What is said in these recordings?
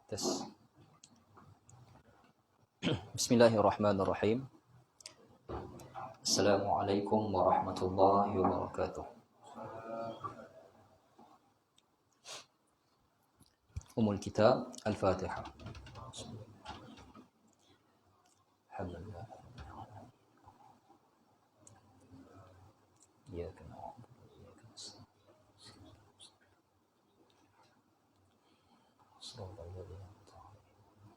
Tes. Bismillahirrahmanirrahim. Assalamualaikum warahmatullahi wabarakatuh. Umul Kitab Al-Fatihah. Alhamdulillah. Iyyaka na'budu wa iyyaka nasta'in. Shiratal ladzina an'amta 'alaihim.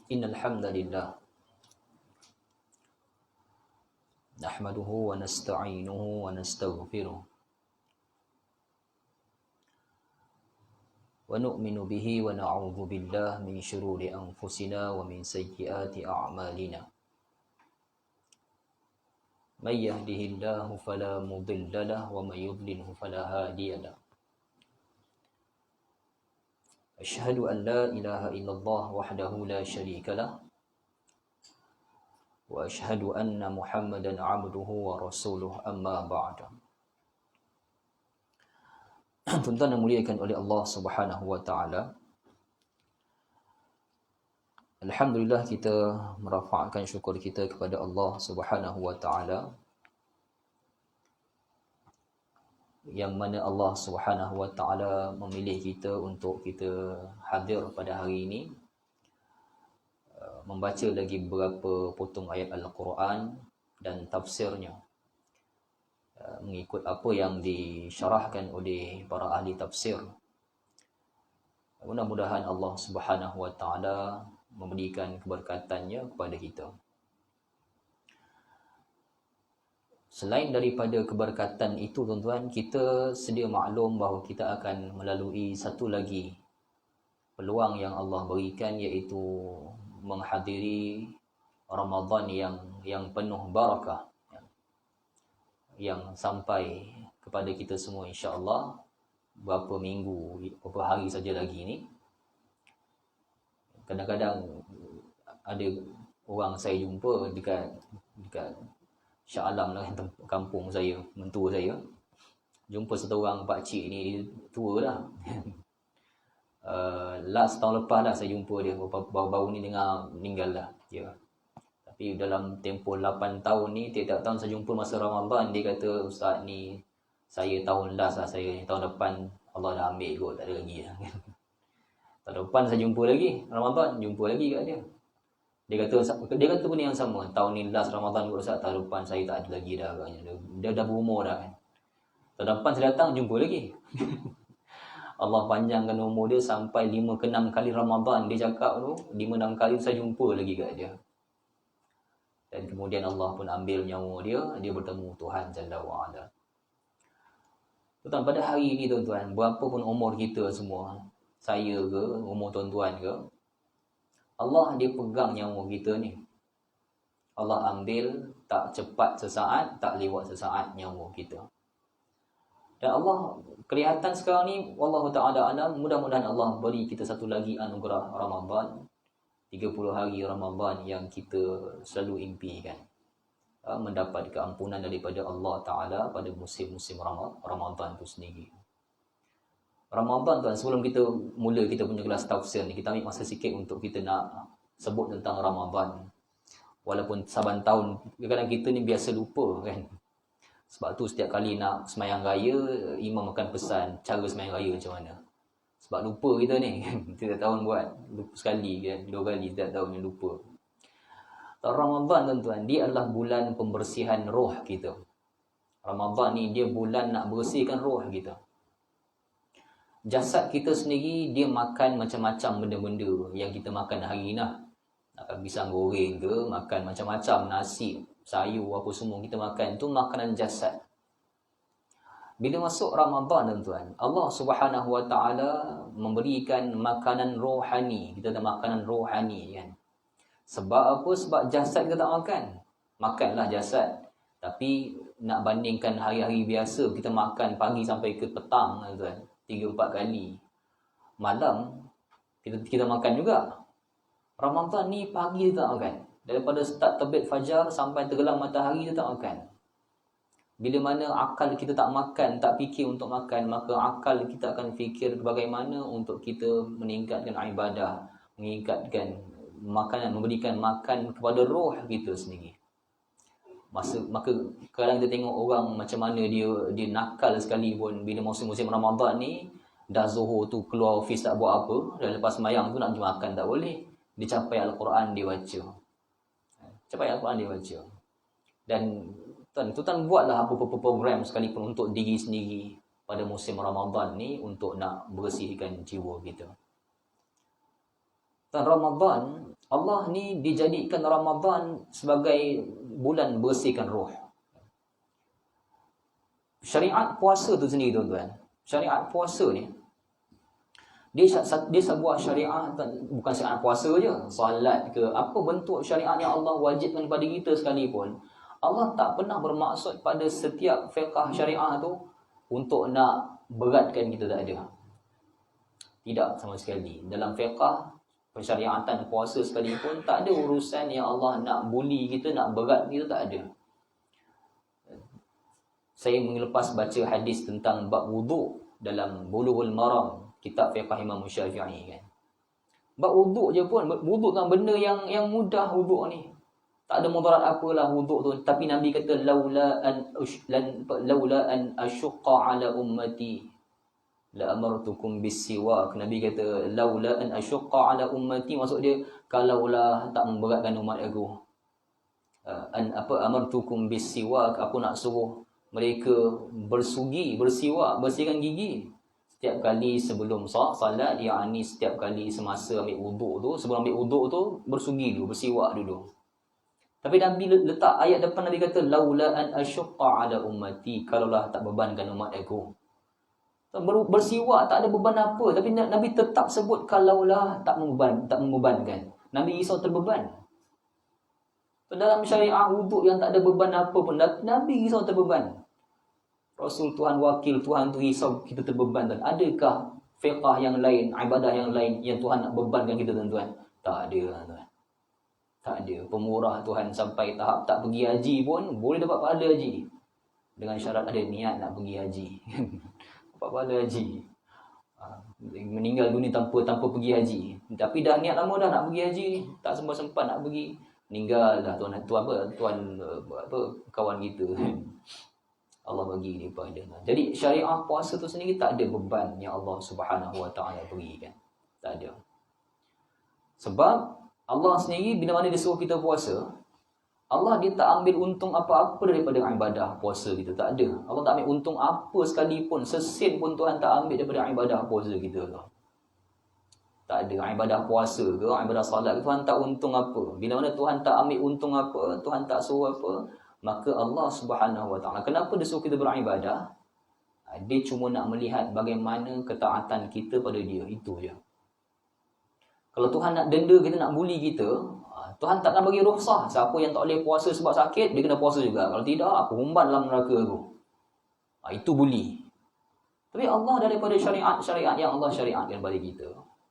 Innal hamdalillah nahmaduhu wa nasta'inuhu wa nastaghfiruh wa nu'minu bihi wa na'udzu billahi min syururi anfusina wa min sayyiati a'malina. May yahdihillahu fala mudilla lahu wa may yudlilhu fala hadiya lahu. Asyhadu an la ilaha illallah wahdahu la syarika lah wa asyhadu anna Muhammadan 'abduhu wa rasuluh, amma ba'du. Tuan-tuan yang dimuliakan oleh Allah Subhanahu wa taala, alhamdulillah kita merafakkan syukur kita kepada Allah Subhanahu wa taala, yang mana Allah Subhanahu wa taala memilih kita untuk kita hadir pada hari ini, membaca lagi beberapa potong ayat Al-Quran dan tafsirnya, mengikut apa yang disyarahkan oleh para ahli tafsir. Mudah-mudahan Allah Subhanahu wa taala memberikan keberkatannya kepada kita. Selain daripada keberkatan itu, tuan-tuan, kita sedia maklum bahawa kita akan melalui satu lagi peluang yang Allah berikan, iaitu menghadiri Ramadan yang penuh barakah, yang sampai kepada kita semua insya-Allah beberapa minggu, beberapa hari saja lagi ni. Kadang-kadang ada orang saya jumpa dekat Shah Alam lah, kampung saya, mentua saya. Jumpa satu orang pakcik ni, dia tua dah. Last tahun lepas dah saya jumpa dia, baru-baru ni dengar meninggal dah dia. Tapi dalam tempoh 8 tahun ni, tiap-tiap tahun saya jumpa masa Ramadan, dia kata, "Ustaz ni, saya tahun last lah saya ni, tahun depan Allah dah ambil kot, tak ada lagi lah." Tahun depan saya jumpa lagi, Ramadan, jumpa lagi kat dia. Dia kata pun yang sama, tahun ni last Ramadan kot Ustaz, tahun depan saya tak ada lagi dah katanya. Dia dah berumur dah kan. Tahun depan saya datang, jumpa lagi. Allah panjangkan umur dia sampai 5 ke 6 kali Ramadan. Dia cakap tu, 5-6 kali saya jumpa lagi kat dia. Dan kemudian Allah pun ambil nyawa dia, dia bertemu Tuhan Jalla wa'ala. Tuan, pada hari ini tuan-tuan, berapa pun umur kita semua, saya ke, umur tuan-tuan ke, Allah dia pegang nyawa kita ni. Allah ambil tak cepat sesaat, tak lewat sesaat nyawa kita. Dan Allah kelihatan sekarang ni, wallahu ta'ala alam, mudah-mudahan Allah beri kita satu lagi anugerah Ramadan, 30 hari Ramadan yang kita selalu impikan, mendapat keampunan daripada Allah Ta'ala pada musim-musim Ramadan itu sendiri. Ramadan tuan, sebelum kita mula kita punya kelas tafsir ni, kita ambil masa sikit untuk kita nak sebut tentang Ramadan. Walaupun saban tahun, kadang-kadang kita ni biasa lupa kan. Sebab tu setiap kali nak semayang raya, imam akan pesan cara semayang raya macam mana. Sebab lupa kita ni, setiap tahun buat, lupa sekali kan, 2 kali setiap tahun yang lupa. Ramadan tuan-tuan, dia adalah bulan pembersihan roh kita. Ramadan ni dia bulan nak bersihkan roh kita. Jasad kita sendiri, dia makan macam-macam benda-benda yang kita makan hari ni lah. Makan pisang goreng ke, makan macam-macam, nasi, sayur, apa semua kita makan. Itu makanan jasad. Bila masuk Ramadan tuan-tuan, Allah Subhanahu wa taala memberikan makanan rohani. Kita ada makanan rohani kan. Sebab apa? Sebab jasad kita tak makan. Makanlah jasad. Tapi nak bandingkan hari-hari biasa, kita makan pagi sampai ke petang tuan, 3-4 kali. Malam kita makan juga. Ramadan ni pagi kita tak makan. Daripada start terbit fajar sampai tergelam matahari kita tak makan. Bila mana akal kita tak makan, tak fikir untuk makan, maka akal kita akan fikir bagaimana untuk kita meningkatkan ibadah, meningkatkan makanan, memberikan makan kepada roh kita sendiri. Maka kadang kita tengok orang macam mana dia nakal sekali pun bila musim-musim Ramadan ni, dah Zuhur tu keluar office tak buat apa, dan lepas sembahyang tu nak pergi makan tak boleh. Dia capai Al-Quran dia baca. Capai Al-Quran dia baca. Dan tuan buatlah apa-apa program sekalipun untuk diri sendiri pada musim Ramadan ni untuk nak bersihkan jiwa kita. Dan Ramadan, Allah ni dijadikan Ramadan sebagai bulan bersihkan roh. Syariat puasa tu sendiri tuan-tuan. Syariat puasa ni dia sebuah syariat, bukan syariat puasa je, solat ke apa bentuk syariat yang Allah wajibkan kepada kita sekalipun, Allah tak pernah bermaksud pada setiap fiqh syariah tu untuk nak beratkan kita, tak ada. Tidak sama sekali. Dalam fiqh pensyariatan puasa sekalipun tak ada urusan yang Allah nak bully kita, nak berat kita, tak ada. Saya melepas baca hadis tentang bab wuduk dalam Bulughul Maram, kitab fiqh Imam Syafi'i kan. Bab wuduk je pun, wuduk kan benda yang mudah wuduk ni. Tak ada mudarat apalah wuduk tu, tapi Nabi kata laula an asyqa ala ummati la amartukum bisiwak. Nabi kata laula an asyqa ala ummati, maksud dia kalaulah tak memberatkan umat aku. Amartukum bisiwak, aku nak suruh mereka bersiwak, bersihkan gigi setiap kali sebelum salat, yakni setiap kali semasa ambil wuduk tu, sebelum ambil wuduk tu bersugi dulu, bersiwak dulu. Tapi Nabi letak ayat depan, Nabi kata laula an asyqa ala ummati, kalaulah tak bebankan umat aku. Bersiwak tak ada beban apa, tapi Nabi tetap sebut kalaulah tak membebankan. Nabi risau terbeban. Dalam syariah wuduk yang tak ada beban apa pun, Nabi risau terbeban. Rasul Tuhan, wakil Tuhan tu risau kita terbeban. Dan adakah fiqh yang lain, ibadah yang lain yang Tuhan nak bebankan kita tuan-tuan? Tak ada tuan-tuan. Tak ada. Pemurah Tuhan sampai tahap tak pergi haji pun boleh dapat pahala haji, dengan syarat ada niat nak pergi haji. Dapat pahala haji. Meninggal dunia tanpa pergi haji, tapi dah niat lama dah nak pergi haji, tak sempat nak pergi, meninggal dah tuan kawan kita. Allah bagi dia pada. Jadi syariah puasa tu sendiri tak ada beban yang Allah Subhanahu Wa Taala berikan. Tak ada. Sebab Allah sendiri bila mana dia suruh kita puasa, Allah dia tak ambil untung apa-apa daripada ibadah puasa kita, tak ada. Allah tak ambil untung apa sekalipun, sesin pun Tuhan tak ambil daripada ibadah puasa kita. Tak ada ibadah puasa ke, ibadah solat ke, Tuhan tak untung apa. Bila mana Tuhan tak ambil untung apa, Tuhan tak suruh apa, maka Allah Subhanahu Wa Taala, kenapa dia suruh kita beribadah? Dia cuma nak melihat bagaimana ketaatan kita pada dia, itu je. Kalau Tuhan nak denda kita, nak bully kita, Tuhan takkan bagi rukhsah. Siapa yang tak boleh puasa sebab sakit, dia kena puasa juga. Kalau tidak, aku umban dalam neraka aku. Itu bully. Tapi Allah daripada syariat yang Allah syariatkan kepada kita,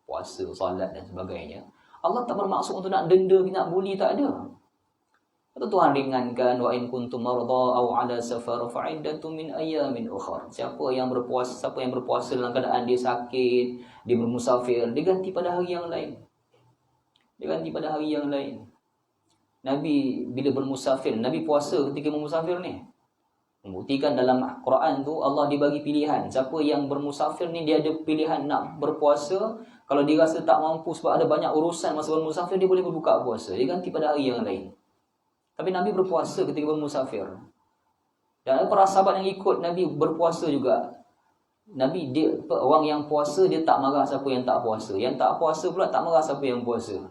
puasa, salat dan sebagainya, Allah tak bermaksud untuk nak denda, nak bully, tak ada. Kata Tuhan ringankan, wa in kuntum marda aw ala safar fa'iddatun min ayyamin ukhra. Siapa yang berpuasa dalam keadaan dia sakit, dia bermusafir, dia ganti pada hari yang lain. Nabi bila bermusafir, Nabi puasa ketika bermusafir ni. Membuktikan dalam Quran tu Allah dibagi pilihan. Siapa yang bermusafir ni dia ada pilihan nak berpuasa. Kalau dia rasa tak mampu sebab ada banyak urusan masa bermusafir, dia boleh berbuka puasa. Dia ganti pada hari yang lain. Tapi Nabi berpuasa ketika bermusafir. Dan para sahabat yang ikut Nabi berpuasa juga. Nabi orang yang puasa dia tak marah siapa yang tak puasa. Yang tak puasa pula tak marah siapa yang puasa.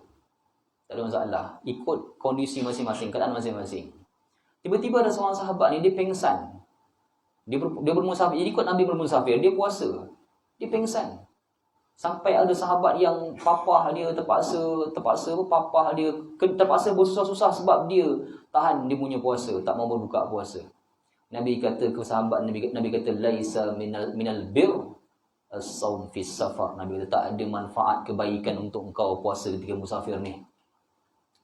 Tak ada masalah. Ikut kondisi masing-masing, keadaan masing-masing. Tiba-tiba ada seorang sahabat ni, dia pengsan. Dia bermusafir, jadi ikut Nabi bermusafir, dia puasa. Dia pengsan. Sampai ada sahabat yang papah dia terpaksa bersusah-susah sebab dia tahan dia punya puasa, tak mau berbuka puasa. Nabi kata ke sahabat, Nabi kata laisa minal bir as-saum fi safar. Nabi kata tak ada manfaat kebaikan untuk engkau puasa ketika musafir ni.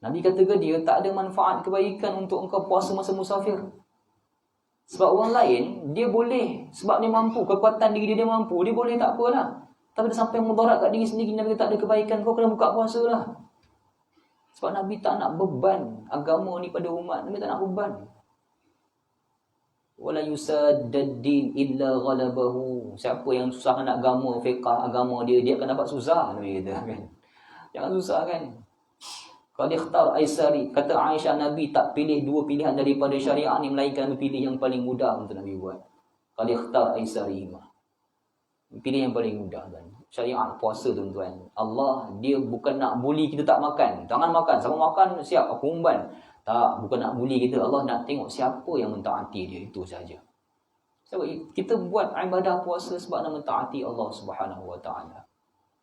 Nabi kata ke dia, tak ada manfaat kebaikan untuk engkau puasa masa musafir. Sebab orang lain, dia boleh, sebab dia mampu, kekuatan diri dia mampu, dia boleh tak apalah. Tapi dia sampai mudarat kat diri sendiri, Nabi kata tak ada kebaikan, kau kena buka puasa lah. Sebab Nabi tak nak beban agama ni pada umat. Nabi tak nak beban. Wala yusaddaddin illa ghalabahu. Siapa yang susah nak agama, fiqah agama dia akan dapat susah, Nabi kata kan. Jangan susah kan. Qad ikhtar aisari, kata Aisyah, Nabi tak pilih dua pilihan daripada syariat ni, melainkan pilih yang paling mudah untuk Nabi buat. Qad ikhtar aisari, pilih yang paling mudah kan. Syariat puasa tuan-tuan, Allah dia bukan nak bully kita tak makan. Jangan makan, sama makan siap aku umban. Tak, bukan nak bully kita. Allah nak tengok siapa yang mentaati dia, itu saja. Sebab kita buat ibadah puasa sebab nak mentaati Allah Subhanahu Wa Taala.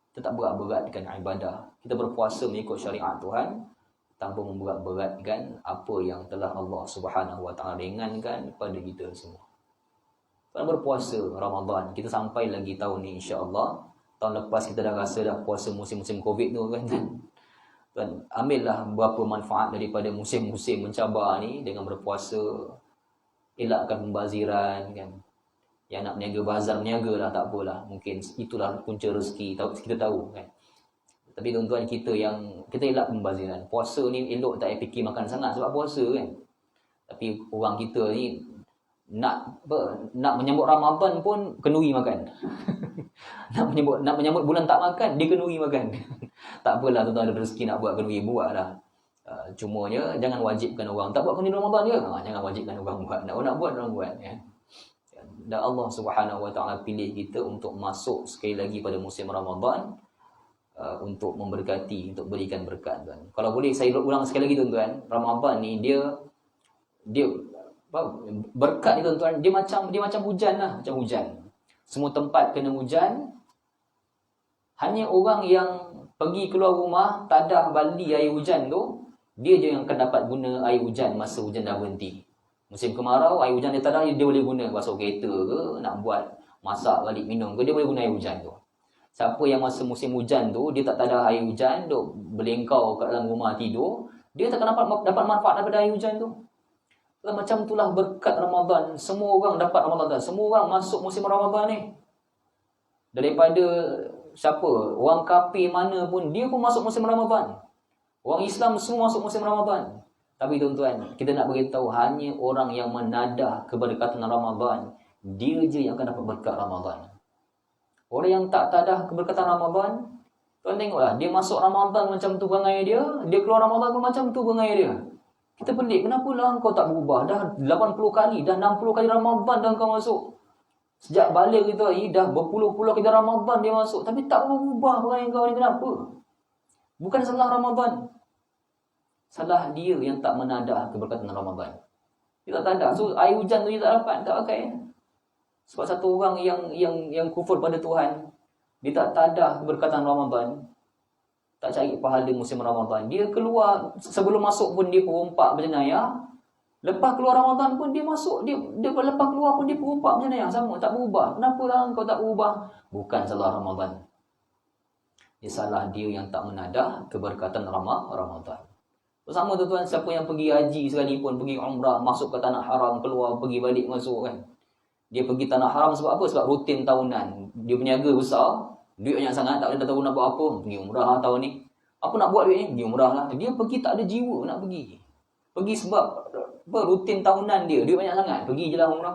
Kita tak berat-beratkan ibadah. Kita berpuasa mengikut syariat Tuhan tanpa memberat-beratkan apa yang telah Allah Subhanahu Wa Taala ringankan pada kita semua. Kalau berpuasa Ramadan, kita sampai lagi tahun ni insya-Allah. Tahun lepas kita dah rasa dah puasa musim-musim Covid tu kan. Dan ambillah berapa manfaat daripada musim-musim mencabar ni dengan berpuasa. Elakkan pembaziran kan. Yang nak berniaga bazar, berniaga lah, tak apalah. Mungkin itulah punca rezeki, kita tahu kan. Tapi tuan-tuan, kita elak pembaziran. Puasa ni elok tak payah fikir makan sangat sebab puasa kan. Tapi orang kita ni nak menyambut Ramadan pun kenuri makan. nak menyambut bulan tak makan, dia kenuri makan. Tak apalah tuan-tuan, ada rezeki nak buat kenuri, buatlah. Cumanya jangan wajibkan orang tak buat kenuri Ramadan dia. Jangan wajibkan orang buat. Nak buat orang buat ya. Dan Allah Subhanahu Wa Taala pilih kita untuk masuk sekali lagi pada musim Ramadan untuk memberkati, untuk berikan berkat tuan. Kalau boleh saya ulang sekali lagi tuan-tuan, Ramadan ni dia berkat ni tuan-tuan, dia macam hujan lah, macam hujan. Semua tempat kena hujan. Hanya orang yang pergi keluar rumah tadah bali air hujan tu, dia je yang akan dapat guna air hujan masa hujan dah berhenti. Musim kemarau, air hujan dia tadah, dia boleh guna basuh kereta ke, nak buat masak balik minum ke, dia boleh guna air hujan tu. Siapa yang masa musim hujan tu, dia tak tadah air hujan, duk berlengkau kat dalam rumah tidur, dia takkan dapat manfaat daripada air hujan tu. Macam itulah berkat Ramadan. Semua orang dapat Ramadan. Semua orang masuk musim Ramadan ni. Daripada siapa, orang kafir mana pun, dia pun masuk musim Ramadan. Orang Islam semua masuk musim Ramadan. Tapi tuan-tuan, kita nak beritahu hanya orang yang menadah keberkatan Ramadan, dia je yang akan dapat berkat Ramadan. Orang yang tak tadah keberkatan Ramadan, tuan tengoklah, dia masuk Ramadan macam tu perangai dia keluar Ramadan pun macam tu perangai dia. Kita pelik, kenapa lah kau tak berubah? Dah 80 kali, dah 60 kali Ramadan dah kau masuk. Sejak balik kita dah berpuluh-puluh kali Ramadan dia masuk, tapi tak berubah perangai kau ni, kenapa? Bukan salah Ramadan. Salah dia yang tak menadah keberkatan Ramadan. Dia tak tadah. So air hujan tu dia tak dapat, tak pakai. Sebab satu orang yang kufur pada Tuhan, dia tak tadah keberkatan Ramadan, tak cari pahala musim Ramadan. Dia keluar, sebelum masuk pun dia perompak berjenayah. Lepas keluar Ramadan pun dia masuk, dia lepas keluar pun dia perompak berjenayah. Sama, tak berubah. Kenapa lah kau tak berubah? Bukan salah Ramadan. Dia salah dia yang tak menadah keberkatan Ramadan. Sama tuan-tuan, siapa yang pergi haji sekalipun, pergi umrah, masuk ke tanah haram, keluar, pergi balik, masuk kan. Dia pergi tanah haram sebab apa? Sebab rutin tahunan. Dia berniaga besar, duit banyak sangat, tak boleh tahu nak buat apa. Pergi umrah lah tahun ni. Apa nak buat duit ni? Pergi umrah lah. Dia pergi tak ada jiwa nak pergi. Pergi sebab rutin tahunan dia, duit banyak sangat, pergi je lah umrah.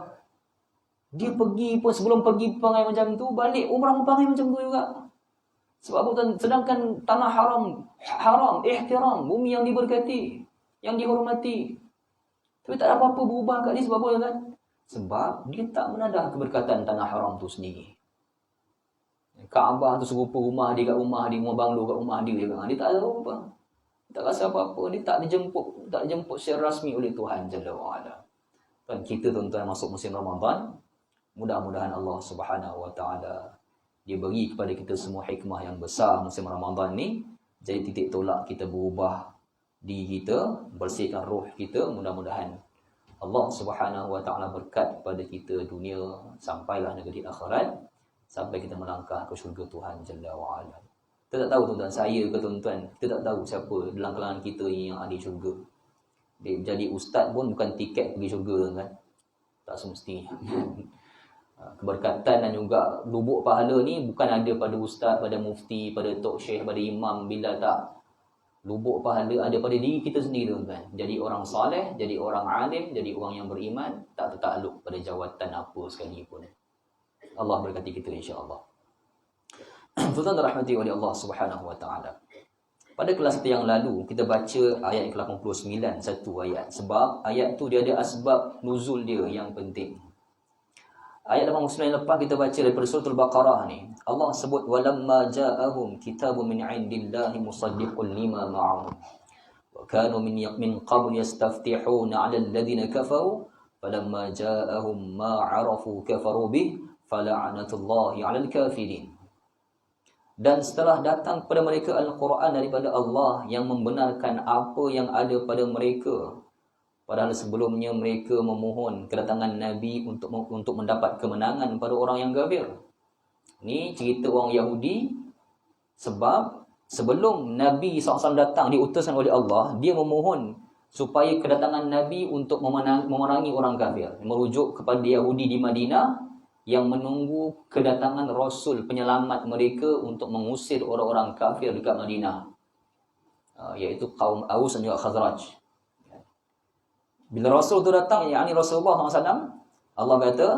Dia pergi pun, sebelum pergi perangai macam tu, balik umrah pun perangai macam tu juga. Sebab apa tuan? Sedangkan tanah haram, ihtiram, bumi yang diberkati, yang dihormati. Tapi tak ada apa-apa berubah kat dia. Sebab apa kan? Sebab dia tak menadah keberkatan tanah haram tu sendiri. Kaabah tu serupa rumah dia kat rumah dia, rumah banglo kat rumah dia. Dia tak ada apa-apa. Tak rasa apa-apa. Dia tak dijemput secara rasmi oleh Tuhan Jalla wa'ala. Dan kita tuan-tuan masuk musim Ramadan, mudah-mudahan Allah Subhanahu Wa Taala dia bagi kepada kita semua hikmah yang besar musim Ramadan ni. Jadi titik tolak kita berubah diri kita, bersihkan roh kita. Mudah-mudahan Allah Subhanahu Wa Taala berkat kepada kita dunia sampailah negeri akhirat, sampai kita melangkah ke syurga Tuhan Jalla wa'ala. Kita tak tahu tuan-tuan, saya ke tuan-tuan, kita tak tahu siapa dalam kalangan kita yang ada syurga. Jadi ustaz pun bukan tiket pergi syurga tuan-tuan. Tak semestinya. Keberkatan dan juga lubuk pahala ni bukan ada pada ustaz, pada mufti, pada tok syekh, pada imam, bila tak. Lubuk pahala ada pada diri kita sendiri tuan-tuan. Jadi orang soleh, jadi orang alim, jadi orang yang beriman, tak tertakluk pada jawatan apa sekalipun. Allah berkati kita insya-Allah. Tuan-tuan dirahmati oleh Allah Subhanahu wa taala. Pada kelas kita yang lalu kita baca ayat yang ke-89 satu ayat. Sebab ayat tu dia ada asbab nuzul dia yang penting. Ayat 89 lepas kita baca daripada surah Al-Baqarah ni. Allah sebut walamma ja'ahum kitabun min 'indillahi musaddiqun lima ma'ahum. Wa kanu min qabl yastaftihuna 'ala alladhina kafaru falamma ja'ahum ma 'arafu kafaru bih fala'natullahi 'alal kafirin. Dan setelah datang kepada mereka Al-Quran daripada Allah yang membenarkan apa yang ada pada mereka, padahal sebelumnya mereka memohon kedatangan Nabi untuk mendapat kemenangan pada orang yang kafir. Ni cerita orang Yahudi, sebab sebelum Nabi SAW datang diutuskan oleh Allah, dia memohon supaya kedatangan Nabi untuk memerangi orang kafir. Merujuk kepada Yahudi di Madinah yang menunggu kedatangan Rasul penyelamat mereka untuk mengusir orang-orang kafir dekat Madinah, iaitu kaum Aus dan juga Khazraj. Bila Rasul tu datang, yakni Rasulullah SAW, Allah kata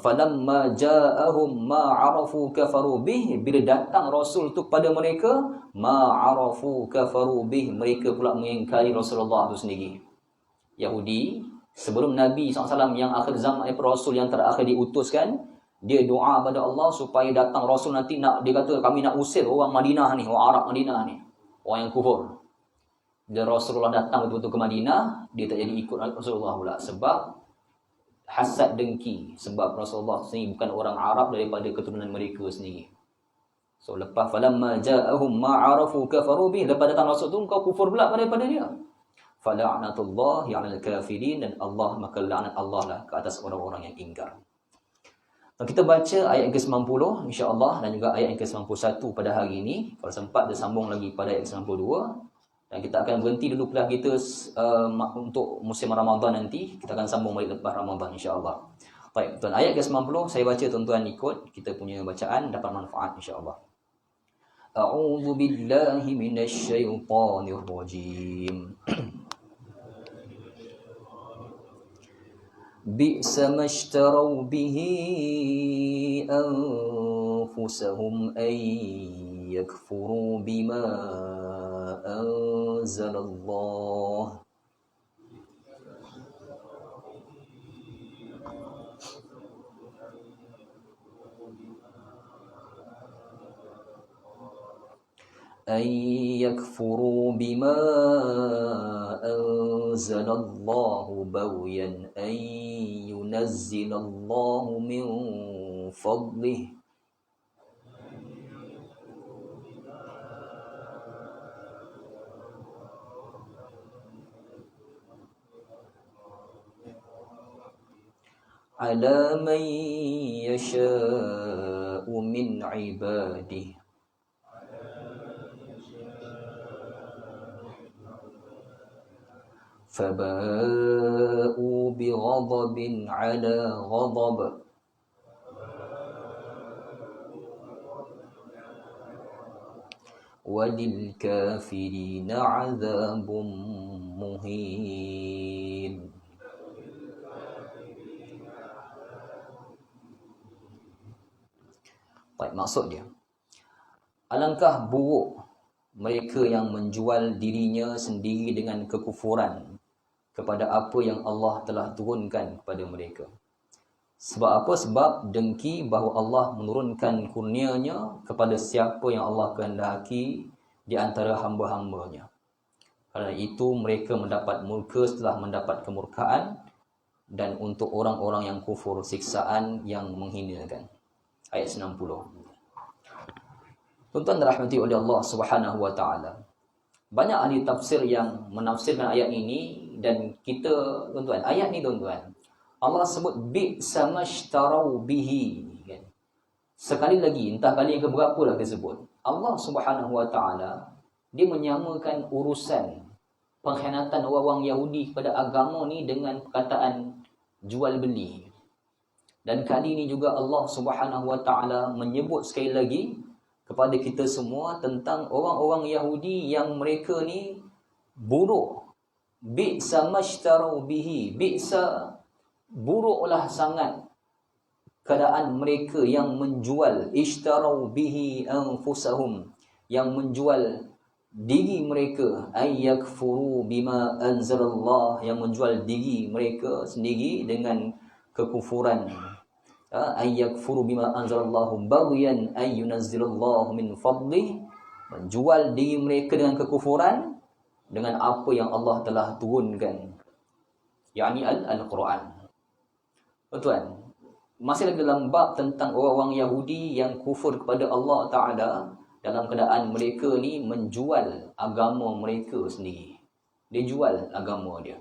falamma ja'ahum ma 'arafu kafaru bih, bila datang Rasul tu pada mereka, ma 'arafu kafaru bih, mereka pula mengingkari Rasulullah tu sendiri. Yahudi sebelum Nabi SAW yang akhir zaman, Rasul yang terakhir diutuskan, dia doa pada Allah supaya datang Rasul nanti dia kata kami nak usir orang Madinah ni, orang Arab Madinah ni, orang yang kufur. Bila Rasulullah datang betul-betul ke Madinah, dia tak jadi ikut Rasulullah pula sebab hasad dengki, sebab Rasulullah sendiri bukan orang Arab daripada keturunan mereka sendiri. So lepas falamma ja'ahum ma 'arafu kafaru bih, lepas datang Rasul tu kau kufur pula daripada dia. Fala'natullahi 'alal kafirin, dan Allah, maka laknat Allah lah ke atas orang-orang yang ingkar. Dan kita baca ayat yang ke-90 insya-Allah dan juga ayat yang ke-91 pada hari ini. Kalau sempat dia sambung lagi pada ayat ke-92, dan kita akan berhenti dulu kelas kita untuk musim Ramadan nanti. Kita akan sambung balik lepas Ramadan insya-Allah. Baik, tuan, ayat ke-90 saya baca, tuan-tuan ikut kita punya bacaan, dapat manfaat insya-Allah. A'udzu billahi minasy syaithanir rajim. Bi'sa mashtarau bihi anfusahum ay yakfuru bima anzalallah أن يكفروا بما أنزل الله بغيا أن ينزل الله من فضله على من يشاء من عباده فباءوا بغضب على غضب وللكافرين عذاب مهين. Baik, maksud dia, alangkah buruk mereka yang menjual dirinya sendiri dengan kekufuran kepada apa yang Allah telah turunkan kepada mereka. Sebab apa? Sebab dengki bahawa Allah menurunkan kurnia-Nya kepada siapa yang Allah kehendaki di antara hamba-hamba-Nya. Kerana itu mereka mendapat murka setelah mendapat kemurkaan, dan untuk orang-orang yang kufur siksaan yang menghinakan. Ayat 90. Tuan-tuan dirahmati oleh Allah Subhanahu wa taala. Banyak ahli tafsir yang menafsirkan ayat ini, dan kita, tuan-tuan, ayat ni tuan-tuan, Allah sebut bi'sa mashtarau bihi, kan? Sekali lagi, entah kali yang keberapa lah kita sebut, Allah Subhanahu Wa Taala dia menyamakan urusan pengkhianatan orang-orang Yahudi kepada agama ni dengan perkataan jual beli. Dan kali ini juga Allah Subhanahu Wa Taala menyebut sekali lagi kepada kita semua tentang orang-orang Yahudi yang mereka ni buruk. Bi'sa mashtarau bihi, bi'sa, buruklah sangat keadaan mereka yang menjual, ishtarau bihi anfusahum, yang menjual diri mereka, ayyakfuru bima anzalallah, yang menjual diri mereka sendiri dengan kekufuran, ayyakfuru bima anzalallahu baghyan ayyunazzilallahu min fadlih, menjual diri mereka dengan kekufuran dengan apa yang Allah telah turunkan, yakni Al-Quran. Tuan, masih lagi dalam bab tentang orang-orang Yahudi yang kufur kepada Allah Ta'ala dalam keadaan mereka ni menjual agama mereka sendiri. Dia jual agama dia.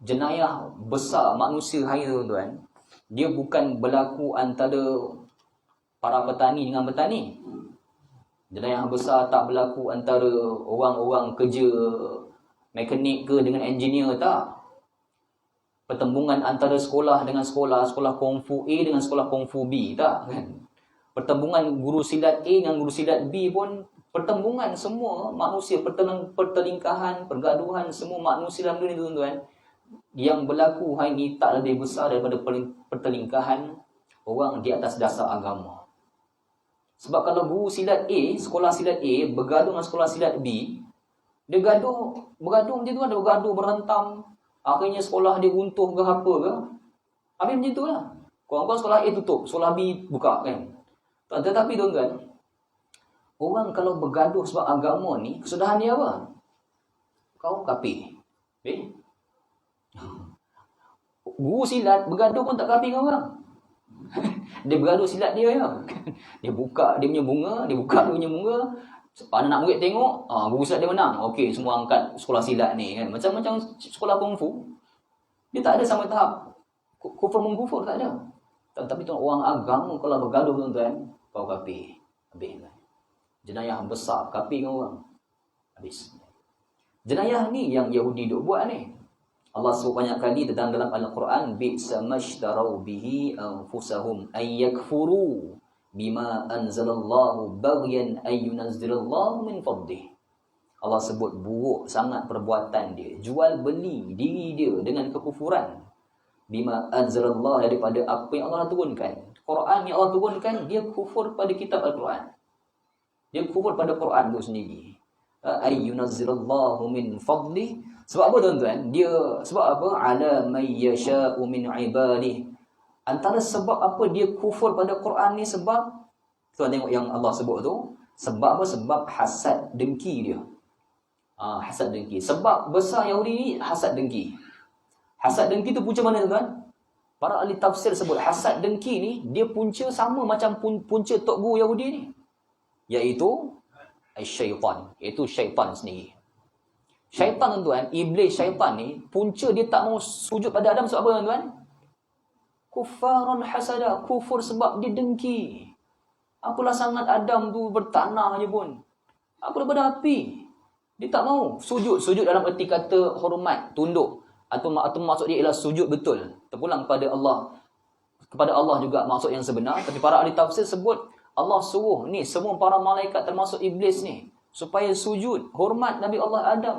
Jenayah besar manusia hari tu tuan, dia bukan berlaku antara para petani dengan petani. Jenayah besar tak berlaku antara orang-orang kerja mekanik ke dengan engineer, tak. Pertembungan antara sekolah dengan sekolah, sekolah kungfu A dengan sekolah kungfu B, tak kan? Pertembungan guru silat A dengan guru silat B pun pertembungan semua manusia, pertelingkahan, pergaduhan semua manusia dalam dunia tuan-tuan. Yang berlaku hari ini tak lebih besar daripada pertelingkahan orang di atas dasar agama. Sebab kalau guru silat A, sekolah silat A bergaduh dengan sekolah silat B, dia bergaduh macam tu, ada bergaduh berentam. Akhirnya sekolah dia runtuh ke apa ke. Habis macam tu lah. Korang-korang sekolah A tutup, sekolah B buka kan. Tetapi tuan-tuan, orang kalau bergaduh sebab agama ni, kesudahan dia apa? Kau kafir. Guru silat bergaduh pun tak kafir dengan orang. Dia bergaduh silat dia ya. Dia buka dia punya bunga, dia buka dia punya bunga. Anak murid tengok, guru silat dia menang. Okey, semua angkat sekolah silat ni kan. Macam-macam sekolah kungfu. Dia tak ada sampai tahap kufur mengkufur, tak ada. Tapi tuan, orang agama kalau bergaduh tuan-tuan, kau kafir. Habis. Jenayah besar, kafir dengan orang. Habis. Jenayah ni yang Yahudi duk buat ni. Allah sebut banyak kali dalam Al-Quran, bi'sa mashtarau bihi anfusahum ayyakfuru bima anzalallahu baghyan ayyunazzilallahu min fadlih. Allah sebut buruk sangat perbuatan dia, jual beli diri dia dengan kekufuran. Bima anzalallahu, daripada apa yang Allah turunkan. Quran yang Allah turunkan, dia kufur pada kitab Al-Quran. Dia kufur pada Quran itu sendiri. Ayyunazzilallahu min fadlih. Sebab apa tuan-tuan? Dia sebab apa? Ala may yasha'u min ibadih. Antara sebab apa dia kufur pada Quran ni, sebab tuan tengok yang Allah sebut tu, sebab apa? Sebab hasad dengki dia. Hasad dengki. Sebab besar Yahudi ni hasad dengki. Hasad dengki tu punca mana tuan? Para ahli tafsir sebut hasad dengki ni dia punca sama macam punca tok guru Yahudi ni, iaitu syaitan, iaitu syaitan sendiri. Syaitan tuan-tuan, iblis syaitan ni punca dia tak mau sujud pada Adam sebab apa tuan-tuan? Kufaran hasada, kufur sebab dia dengki. Apalah sangat Adam tu bertanah je pun. Apa daripada api? Dia tak mau sujud dalam erti kata hormat, tunduk, atau maksud dia ialah sujud betul, terpulang kepada Allah. Kepada Allah juga maksud yang sebenar. Tapi para ahli tafsir sebut Allah suruh ni semua para malaikat termasuk iblis ni supaya sujud hormat Nabi Allah Adam.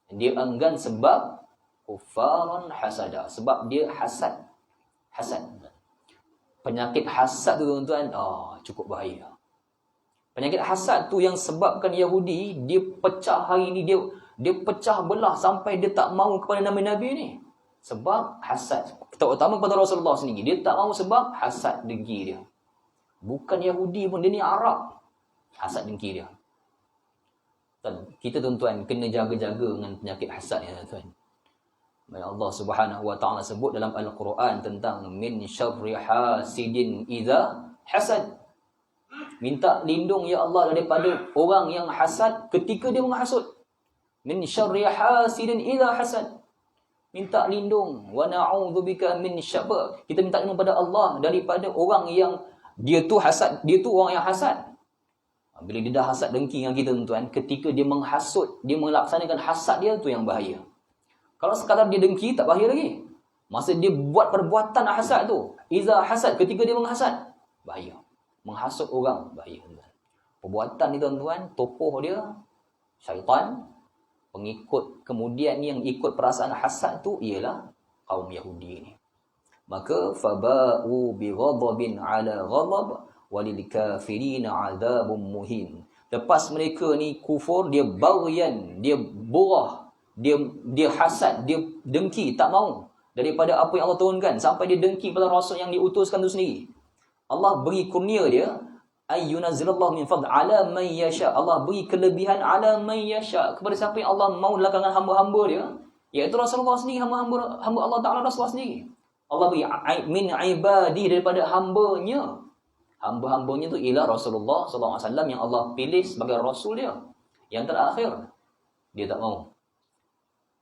Dia enggan sebab kufaran hasada, sebab dia hasad. Penyakit hasad tu tuan-tuan, cukup bahaya. Penyakit hasad tu yang sebabkan Yahudi dia pecah hari ni, dia pecah belah sampai dia tak mahu kepada nabi-nabi ni. Sebab hasad. Terutama kepada Rasulullah sendiri, dia tak mahu sebab hasad dengki dia. Bukan Yahudi pun, dia ni Arab. Hasad dengki dia. Kita tuan-tuan kena jaga-jaga dengan penyakit hasad ni tuan-tuan. Allah Subhanahu wa taala sebut dalam Al-Quran tentang min syarri hasidin idza hasad. Minta lindung ya Allah daripada orang yang hasad ketika dia menghasut. Min syarri hasidin idza hasad. minta lindung. Wa na'udzubika min syarr. Kita minta lindung pada Allah daripada orang yang dia tu orang yang hasad. Bila dia dah hasad dengki dengan kita tuan-tuan, ketika dia menghasut, dia melaksanakan hasad dia tu yang bahaya. Kalau sekadar dia dengki tak bahaya lagi. Masa dia buat perbuatan hasad tu, iza hasad, ketika dia menghasad, bahaya. Menghasut orang bahaya tuan-tuan. Perbuatan ni tuan-tuan, tokoh dia syaitan, pengikut kemudian yang ikut perasaan hasad tu ialah kaum Yahudi ni. Maka faba'u bi ghadabin 'ala ghadab walil kafirin 'adzabun muhin. Lepas mereka ni kufur, dia baghyan, dia borah, dia hasad, dia dengki, tak mau daripada apa yang Allah turunkan, sampai dia dengki pada rasul yang diutuskan tu sendiri. Allah beri kurnia dia, ayyunazzilallahu min fadl ala man yasha. Allah beri kelebihan ala man yasha kepada siapa yang Allah mahu dalam kalangan hamba-hamba dia, iaitu Rasulullah sendiri, hamba Allah Taala, Rasulullah sendiri. Allah beri min ibadi, daripada hambanya. Hamba-hambanya tu ialah Rasulullah SAW yang Allah pilih sebagai rasul dia yang terakhir. Dia tak mau.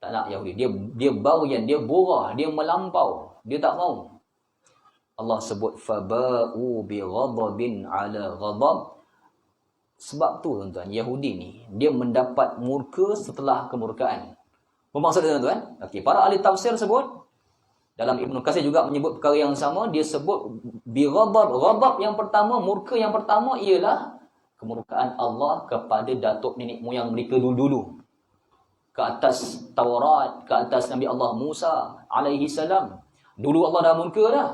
Tak nak Yahudi. Dia baghyan, dia borah, dia melampau, dia tak mau. Allah sebut faba'u bi ghadabin 'ala ghadab. Sebab tu tuan-tuan, Yahudi ni dia mendapat murka setelah kemurkaan. Bermaksud tuan-tuan, okey, para ahli tafsir sebut, dalam Ibnu Katsir juga menyebut perkara yang sama. Dia sebut bi ghadab. Ghadab yang pertama, murka yang pertama ialah kemurkaan Allah kepada datuk nenek moyang mereka dulu-dulu, ke atas Taurat, ke atas Nabi Allah Musa alaihi salam. Dulu Allah dah murka dah.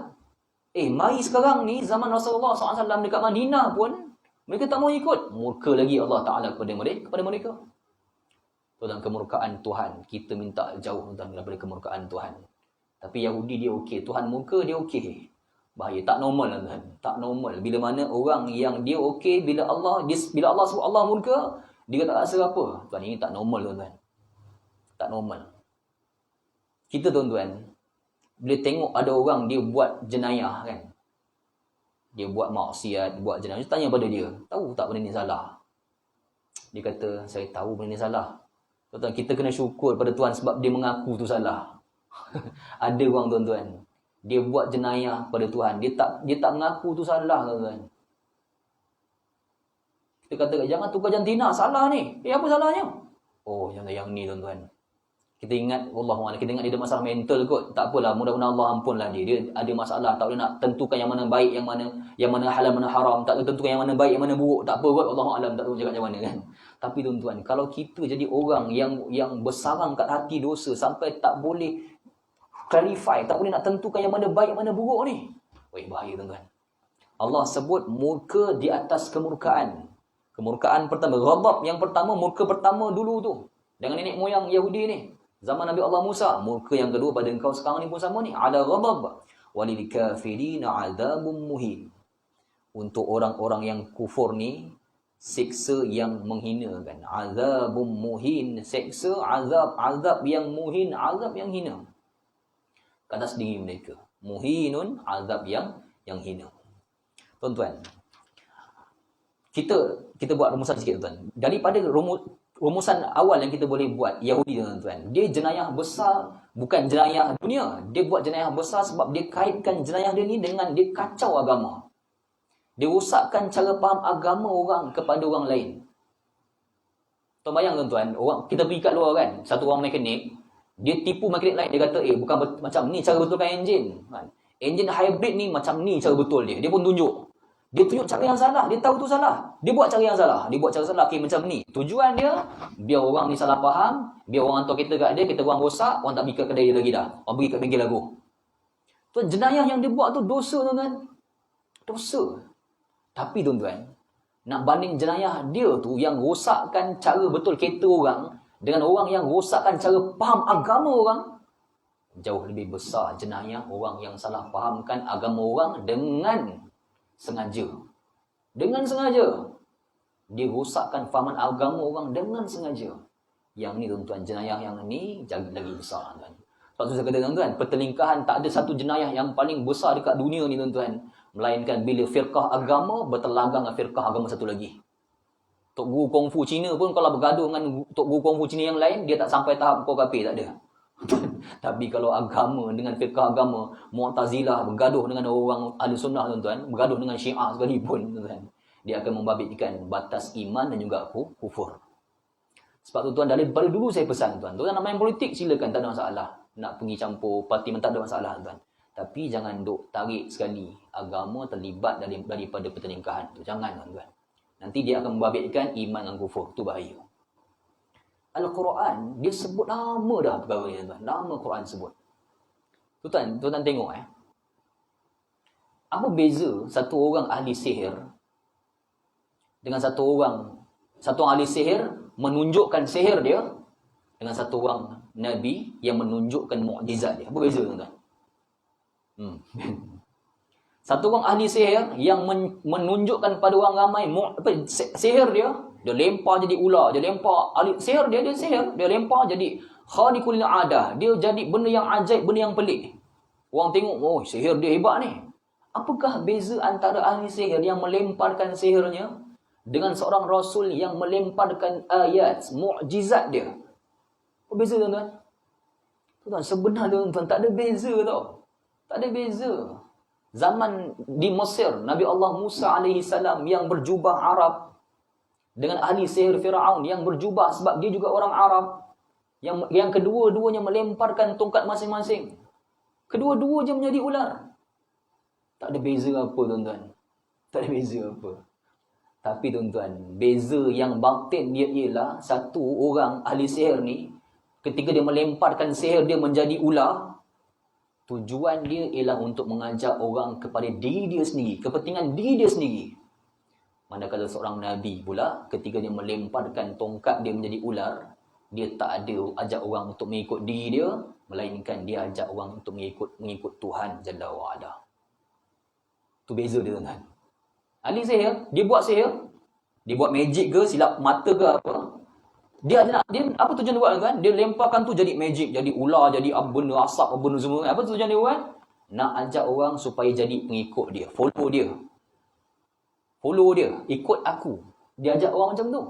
Mari sekarang ni zaman Rasulullah SAW dekat Madinah pun mereka tak mau ikut. Murka lagi Allah Ta'ala kepada mereka. Tuan, kemurkaan Tuhan, kita minta jauh daripada kemurkaan Tuhan. Tapi Yahudi dia okey, Tuhan murka dia okey. Bahaya, tak normal tuan. Tak normal. Bila mana orang yang dia okey, bila Allah sebut Allah murka, dia tak rasa apa. Tuan, ini tak normal tuan. Tak normal. Kita tuan-tuan, bila tengok ada orang dia buat jenayah kan, dia buat maksiat, buat jenayah, tanya pada dia, tahu tak benda ni salah? Dia kata, saya tahu benda ni salah. Tuan-tuan, kita kena syukur pada Tuhan sebab dia mengaku tu salah. Ada orang tuan-tuan, dia buat jenayah pada Tuhan, dia tak mengaku tu salah tuan-tuan. Kita kata, jangan tukar jantina, salah ni. Apa salahnya? Oh, yang ni tuan-tuan. Kita ingat, Wallahualam, kita ingat dia ada masalah mental kot. Tak apalah, mudah-mudahan Allah ampunlah dia. Dia ada masalah, tak boleh nak tentukan yang mana baik, yang mana halal, mana haram. Tak boleh tentukan yang mana baik, yang mana buruk. Tak apa kot, Wallahualam, tak tahu cakap macam mana kan. Tapi tuan-tuan, kalau kita jadi orang yang bersarang kat hati dosa sampai tak boleh clarify, tak boleh nak tentukan yang mana baik, yang mana buruk ni, bahaya tuan-tuan. Allah sebut murka di atas kemurkaan. Kemurkaan pertama, ghadab yang pertama, murka pertama dulu tu dengan nenek moyang Yahudi ni, zaman Nabi Allah Musa. Murka yang kedua pada engkau sekarang ni pun sama ni, ala ghadab walil kafirin adzabun muhin. Untuk orang-orang yang kufur ni, siksa yang menghinakan. Azabun muhin, siksa, azab yang muhin, azab yang hina ke atas diri mereka. Muhinun, azab yang hina. Tuan-tuan, kita buat rumusan sikit tuan. Daripada rumusan awal yang kita boleh buat, Yahudi tuan-tuan, dia jenayah besar, bukan jenayah dunia. Dia buat jenayah besar sebab dia kaitkan jenayah dia ni dengan dia kacau agama. Dia rosakkan cara faham agama orang kepada orang lain. Tuan bayang tuan-tuan, kita pergi kat luar kan, satu orang mekanik, dia tipu mekanik lain, dia kata bukan macam ni cara betulkan enjin kan. Enjin hybrid ni macam ni cara betul dia. Dia pun tunjuk. Dia tunjuk cara yang salah, dia tahu tu salah. Dia buat cara yang salah, macam ni. Tujuan dia biar orang ni salah faham, biar orang hantar kita kat dia, kita orang rosak, orang tak pergi kat kedai dia lagi dah. Orang pergi kat bengkel lagu. Tuan, jenayah yang dia buat tu dosa tuan-tuan. Dosa. Tapi tuan-tuan, nak banding jenayah dia tu yang rosakkan cara betul kereta orang dengan orang yang rosakkan cara faham agama orang, jauh lebih besar jenayah orang yang salah fahamkan agama orang dengan sengaja. Dengan sengaja. Dia rosakkan fahaman agama orang dengan sengaja. Yang ni tuan-tuan, jenayah yang ni lagi besar tuan. Sebab tu saya kata tuan-tuan, pertelingkahan tak ada satu jenayah yang paling besar dekat dunia ni tuan-tuan, melainkan bila firqah agama bertelagang dengan firqah agama satu lagi. Tok Guru Kungfu Cina pun kalau bergaduh dengan Tok Guru Kungfu Cina yang lain, dia tak sampai tahap kau kafir, tak ada. Tapi kalau agama dengan fiqh agama, Mu'tazilah bergaduh dengan orang ahli sunnah tuan-tuan, bergaduh dengan Syiah sekalipun tuan-tuan, dia akan membabitkan batas iman dan juga kufur. Sebab tu tuan, dari dulu saya pesan tuan, tuan nak main politik silakan, tak ada masalah. Nak pergi campur parti tak ada masalah tuan. Tapi jangan duk tarik sekali agama terlibat daripada pertelingkahan tu. Jangan tuan-tuan. Nanti dia akan membabitkan iman dan kufur. Tu bahaya. Al-Quran, dia sebut lama dah perkara ni tuan. Lama Quran sebut. Tuan tengok apa beza satu orang ahli sihir dengan satu orang ahli sihir menunjukkan sihir dia dengan satu orang nabi yang menunjukkan mukjizat dia. Apa beza tuan-tuan? Satu orang ahli sihir yang menunjukkan pada orang ramai sihir dia lempar jadi ular, dia lempar ahli sihir dia sihir, dia lempar jadi khariqul adah, dia jadi benda yang ajaib, benda yang pelik. Orang tengok, oh sihir dia hebat ni. Apakah beza antara ahli sihir yang melemparkan sihirnya dengan seorang rasul yang melemparkan ayat, mukjizat dia? Apa beza tuan-tuan? Tuan-tuan, sebenarnya tuan-tuan tak ada beza tau. Tak ada beza. Zaman di Mesir, Nabi Allah Musa alaihi salam yang berjubah Arab dengan ahli sihir Firaun yang berjubah sebab dia juga orang Arab, yang kedua-duanya melemparkan tongkat masing-masing. Kedua-dua je menjadi ular. Tak ada beza apa tuan-tuan. Tak ada beza apa. Tapi tuan-tuan, beza yang batin dia ialah satu orang ahli sihir ni, ketika dia melemparkan sihir dia menjadi ular, tujuan dia ialah untuk mengajak orang kepada diri dia sendiri, kepentingan diri dia sendiri. Manakala seorang Nabi pula, ketika dia melemparkan tongkat dia menjadi ular, dia tak ada ajak orang untuk mengikut diri dia, melainkan dia ajak orang untuk mengikut Tuhan Jalla wa'ala. Tu beza dia tuan-tuan. Ahli sihir, dia buat sihir, dia buat magic ke, silap mata ke apa, dia apa tujuan dia buat tuan-tuan? Dia lemparkan tu jadi magic, jadi ular, jadi benda asap, benda semua. Apa tujuan dia buat? Nak ajak orang supaya jadi pengikut dia, follow dia, ikut aku. Dia ajak orang macam tu.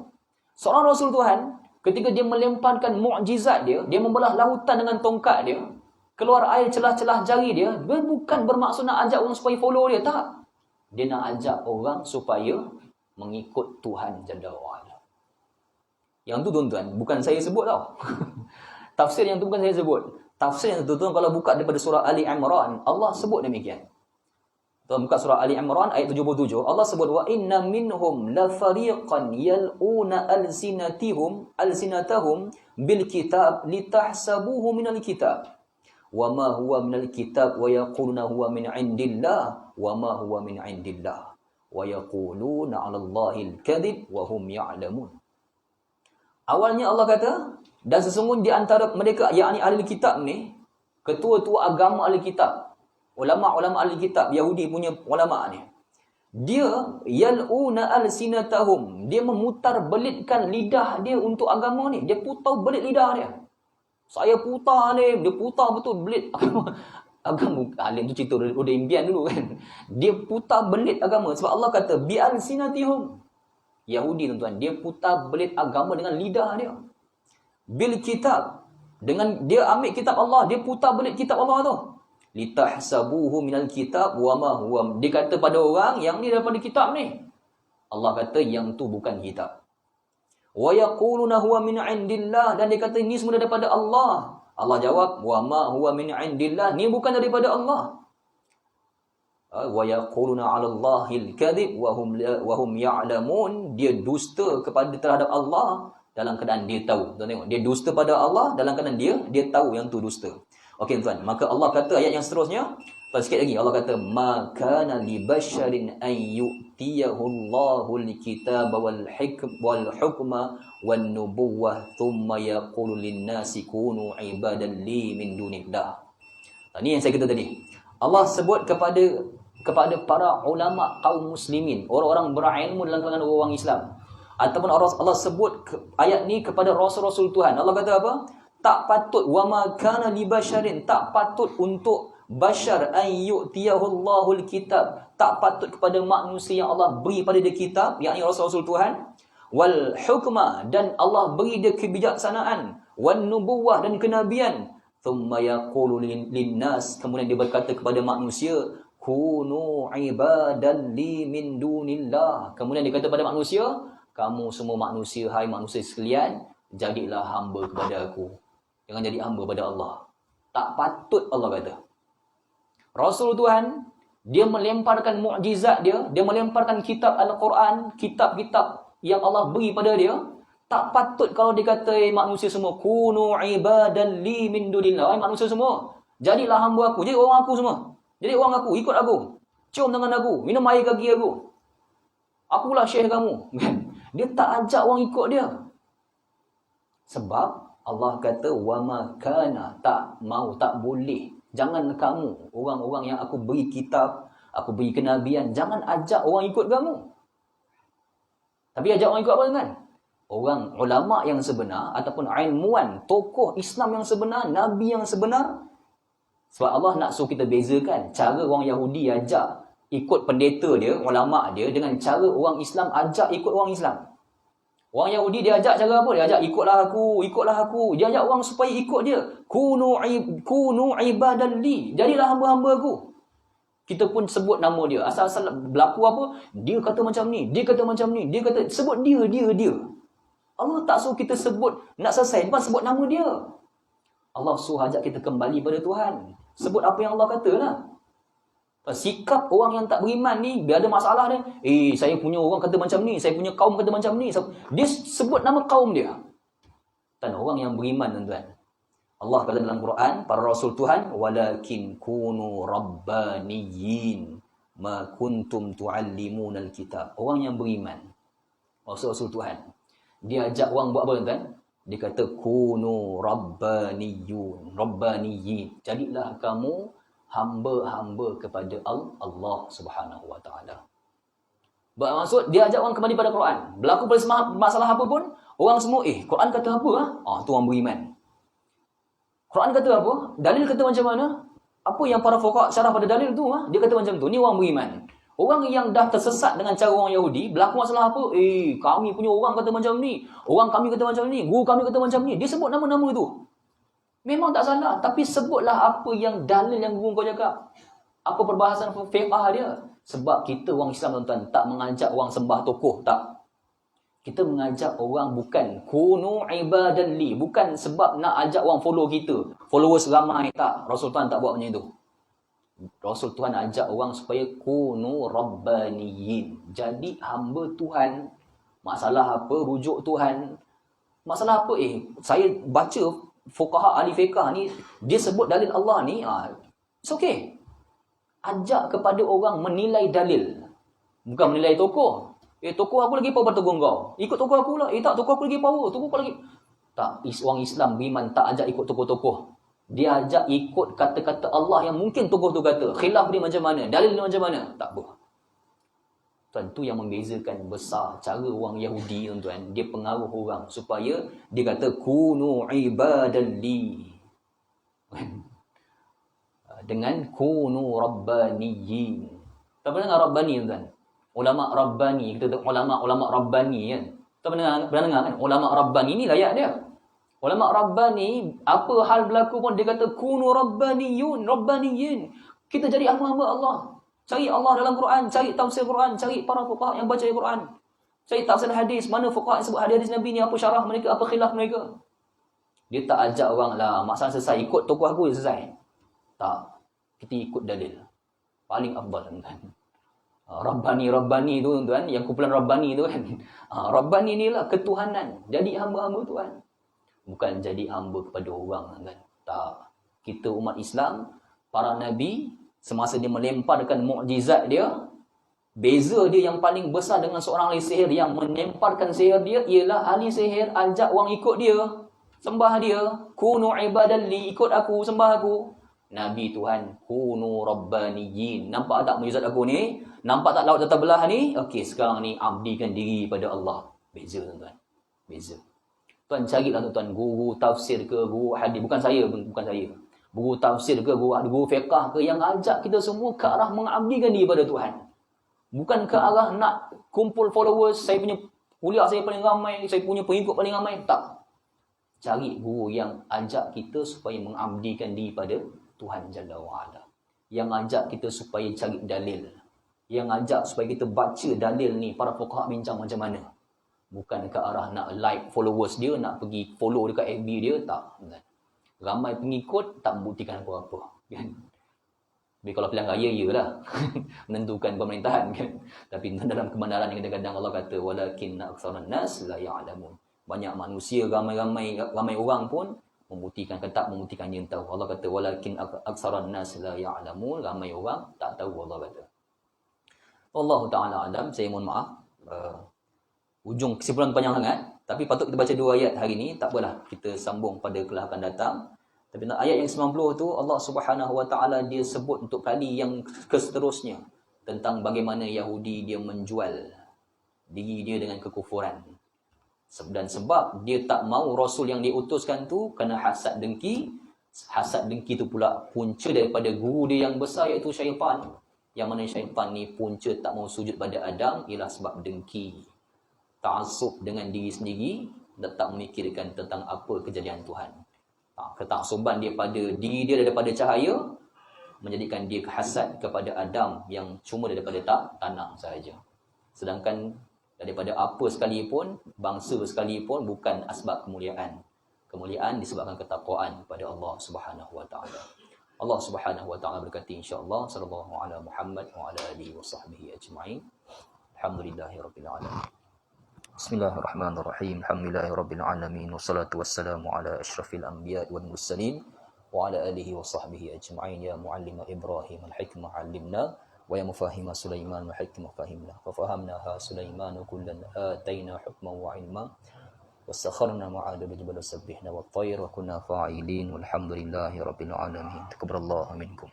Seorang Rasul Tuhan, ketika dia melemparkan mukjizat dia membelah lautan dengan tongkat dia, keluar air celah-celah jari dia bukan bermaksud nak ajak orang supaya follow dia, tak. Dia nak ajak orang supaya mengikut Tuhan Jalla wa'ala. Yang tu tuan-tuan, bukan saya sebut tau. Tafsir yang tu bukan saya sebut. Tafsir yang tu tuan, kalau buka daripada surah Ali Imran, Allah sebut demikian. Tuan buka surah Ali Imran ayat 77, Allah sebut wa inna minhum la fariqan yal'una alsinatahum bil kitab litahsabuhu minal kitab wa ma huwa minal kitab wa yaquluna huwa min indillah wa ma huwa min indillah wa yaquluna 'ala Allahil kadhib wa hum ya'lamun. Awalnya Allah kata, dan sesungguhnya di antara mereka, yakni ahli kitab ni, ketua-tua agama ahli kitab, ulama-ulama ahli kitab, Yahudi punya ulama ni, dia yal'una alsinatahum, dia memutar belitkan lidah dia untuk agama ni. Dia putar belit lidah dia. Saya putar ni, dia putar betul belit agama. Alim tu cerita udah impian dulu kan. Dia putar belit agama sebab Allah kata bi alsinatihum. Yahudi tuan-tuan, dia putar belit agama dengan lidah dia. Bil kitab, dengan dia ambil kitab Allah, dia putar belit kitab Allah tu. Litahsabuhu minal kitab wa ma huwa. Dia kata pada orang yang ni daripada kitab ni. Allah kata yang tu bukan kitab. Wa yaquluna huwa min indillah, dan dia kata ni semua daripada Allah. Allah jawab wa ma huwa min indillah, ni bukan daripada Allah. Wa yaquluna 'ala Allahil kadhib wa hum ya'lamun. Dia dusta kepada terhadap Allah dalam keadaan dia tahu. Tuan tengok, dia dusta pada Allah dalam keadaan dia tahu yang tu dusta. Okey tuan, maka Allah kata ayat yang seterusnya, sikit lagi Allah kata ma kana li basharin an yu'tiyahu Allahul kitaba wal hukma wan nubuwwah thumma yaqulu lin-nasi kunu ibadan li min dunillah. Ini yang saya kata tadi. Allah sebut kepada para ulama kaum muslimin, orang-orang berilmu dalam kalangan orang Islam, ataupun Allah sebut ayat ni kepada rasul-rasul Tuhan. Allah kata apa? Tak patut, wa ma kana li basharin, tak patut untuk bashar an yu'tiyahu Allahul kitab, tak patut kepada manusia yang Allah beri pada dia kitab, yakni rasul-rasul Tuhan, wal hukma, dan Allah beri dia kebijaksanaan, wan nubuwah, dan kenabian, thumma yaqulu linnas, kemudian dia berkata kepada manusia, kunu ibadan li min dunillah. Kemudian dia kata kepada manusia, kamu semua manusia, hai manusia sekalian, jadilah hamba kepada aku. Jangan jadi hamba pada Allah. Tak patut, Allah kata. Rasul Tuhan, dia melemparkan mukjizat dia melemparkan kitab Al-Quran, kitab-kitab yang Allah beri pada dia. Tak patut kalau dikata manusia semua, kunu ibadan li min dunillah. Hai manusia semua, jadilah hamba aku, jadi orang aku semua. Jadi orang aku, ikut aku. Cium tangan aku, minum air kaki aku. Akulah syekh kamu. Dia tak ajak orang ikut dia. Sebab Allah kata, wama kana, tak mau, tak boleh. Jangan kamu, orang-orang yang aku beri kitab, aku beri kenabian, jangan ajak orang ikut kamu. Tapi ajak orang ikut apa kan? Orang ulama yang sebenar, ataupun ilmuwan, tokoh Islam yang sebenar, Nabi yang sebenar. Sebab Allah nak suruh kita bezakan cara orang Yahudi ajak ikut pendeta dia, ulama dia, dengan cara orang Islam ajak ikut orang Islam. Orang Yahudi dia ajak cara apa? Dia ajak ikutlah aku, ikutlah aku. Dia ajak orang supaya ikut dia. Kunu ibadan li. Jadilah hamba-hamba aku. Kita pun sebut nama dia. Asal-asal berlaku apa? Dia kata macam ni, dia kata macam ni, dia kata, sebut dia. Allah tak suruh kita sebut, nak selesai, bukan sebut nama dia. Allah suruh ajak kita kembali pada Tuhan. Sebut apa yang Allah kata lah. Sikap orang yang tak beriman ni, bila ada masalah dia, saya punya orang kata macam ni, saya punya kaum kata macam ni. Dia sebut nama kaum dia. Dan orang yang beriman, tuan-tuan, Allah kata dalam Quran, para Rasul Tuhan, walakin kunu rabbaniyin ma kuntum tuallimunal kitab. Orang yang beriman, Rasul Tuhan, dia ajak orang buat apa, tuan-tuan? Dia kata, kunu rabbaniyin. Jadilah kamu hamba-hamba kepada Allah Subhanahu Wa Taala. Bermaksud dia ajak orang kembali pada Quran. Berlaku pada masalah apa pun, orang semua, Quran kata apa? Tu orang beriman. Quran kata apa? Dalil kata macam mana? Apa yang para fuqaha syarah pada dalil tu, dia kata macam tu. Ni orang beriman. Orang yang dah tersesat dengan cara orang Yahudi, berlaku masalah apa? Kami punya orang kata macam ni, orang kami kata macam ni, guru kami kata macam ni. Dia sebut nama-nama tu. Memang tak salah, tapi sebutlah apa yang dalil yang guru kau cakap. Apa perbahasan fiqh dia. Sebab kita orang Islam, tuan-tuan, tak mengajak orang sembah tokoh, tak. Kita mengajak orang bukan kunu ibadan li, bukan sebab nak ajak orang follow kita, followers ramai, tak. Rasul Tuhan tak buat macam itu. Rasul Tuhan ajak orang supaya kunu rabbaniyin. Jadi hamba Tuhan. Masalah apa? Rujuk Tuhan. Masalah apa? Saya baca fuqaha ahli fiqh ni, dia sebut dalil Allah ni, it's okay. Ajak kepada orang menilai dalil. Bukan menilai tokoh. Tokoh aku lagi power tegur kau. Ikut tokoh aku lah. Tak, tokoh aku lagi power. Tokoh aku lagi. Tak, orang Islam beriman tak ajak ikut tokoh-tokoh. Dia ajak ikut kata-kata Allah yang mungkin tokoh tu kata. Khilaf dia macam mana? Dalil dia macam mana? Tak apa. Tuan, tu yang membezakan besar cara orang Yahudi, tuan-tuan. Dia pengaruh orang supaya dia kata kunu ibadan li. Dengan kunu rabbaniyin. Tak pernah dengar rabbani, tuan? Ulama rabbani, kita tahu ulama rabbani kan. Tak pernah dengar kan? Ulama rabbani ni layak dia. Ulama rabbani, apa hal berlaku pun dia kata kunu rabbaniyin. Kita jadi hamba Allah. Cari Allah dalam Quran, cari tafsir Quran, cari para fuqaha yang baca Quran. Cari tafsir hadis, mana fuqaha yang sebut hadis Nabi ni, apa syarah mereka, apa khilaf mereka. Dia tak ajak orang lah, masalah selesai, ikut tokoh aku je selesai. Tak. Kita ikut dalil. Paling afdal, tuan. Rabbani tu, tuan, yang kumpulan Rabbani tu kan. Rabbani ni lah ketuhanan. Jadi hamba-hamba Tuhan. Bukan jadi hamba kepada orang, kan. Tak. Kita umat Islam, para nabi, semasa dia melemparkan mukjizat dia, beza dia yang paling besar dengan seorang ahli sihir yang melemparkan sihir dia ialah ahli sihir ajak orang ikut dia, sembah dia, kunu ibadan li, ikut aku, sembah aku. Nabi Tuhan, kunu rabbaniyin. Nampak tak mukjizat aku ni? Nampak tak laut tata belah ni? Okey, sekarang ni abdikan diri pada Allah. Beza, tuan. Beza. Tuan, carilah tuan guru tafsir ke, guru hadis, bukan saya. Guru tafsir ke, guru fiqh ke yang ajak kita semua ke arah mengabdikan diri pada Tuhan. Bukan ke arah nak kumpul followers, saya punya kuliah saya paling ramai, saya punya pengikut paling ramai. Tak. Cari guru yang ajak kita supaya mengabdikan diri pada Tuhan Jalla wa'ala. Yang ajak kita supaya cari dalil. Yang ajak supaya kita baca dalil ni, para fuqaha bincang macam mana. Bukan ke arah nak like followers dia, nak pergi follow dekat FB dia, tak. Ramai pengikut, tak membuktikan apa-apa. Kan? Tapi kalau pilihan raya, iyalah. Menentukan pemerintahan. Kan? Tapi dalam kebenaran yang kadang-kadang Allah kata, walakin aktsaran nas la ya'lamun. Banyak manusia, ramai orang pun membuktikan ke tak membuktikan yang tahu. Allah kata walakin aktsaran nas la ya'lamun, ramai orang tak tahu, Allah kata. Allah taala alam, saya mohon maaf. Ujung kesimpulan panjang sangat, tapi patut kita baca 2 ayat hari ni, tak apalah, kita sambung pada kelas akan datang. Tapi ayat yang 90 tu Allah Subhanahu wa taala dia sebut untuk kali yang seterusnya tentang bagaimana Yahudi dia menjual diri dia dengan kekufuran. Dan sebab dia tak mau Rasul yang diutuskan tu kena hasad dengki. Hasad dengki tu pula punca daripada guru dia yang besar, iaitu syaitan. Yang mana syaitan ni punca tak mau sujud pada Adam ialah sebab dengki. Ta'assub dengan diri sendiri dan tak memikirkan tentang apa kejadian Tuhan. Ketaksuban dia pada diri dia daripada cahaya menjadikan dia hasad kepada Adam yang cuma daripada tanah sahaja. Sedangkan daripada apa sekalipun, bangsa sekalipun, bukan asbab kemuliaan. Kemuliaan disebabkan ketakwaan kepada Allah Subhanahu wa taala. Allah Subhanahu wa taala berkata insya-Allah sallallahu ala Muhammad wa ala alihi wa sahbihi ajma'in. Alhamdulillahirabbil alamin. Bismillahirrahmanirrahim. Alhamdulillahirabbil alamin wassalatu wassalamu ala asyrafil anbiya'i wal mursalin wa ala alihi wa sahbihi ajma'in. Ya muallima Ibrahim al-hikmah 'allimna wa ya mufahima Sulaiman wa hikmah fahimna fa fahamnaha Sulaiman kullan ataina hukman wa ilma wasakharna ma'ada bijbal sabbihna wat tayr wa kunna fa'ilin walhamdulillahi rabbil alamin. Takabbarallahu minkum.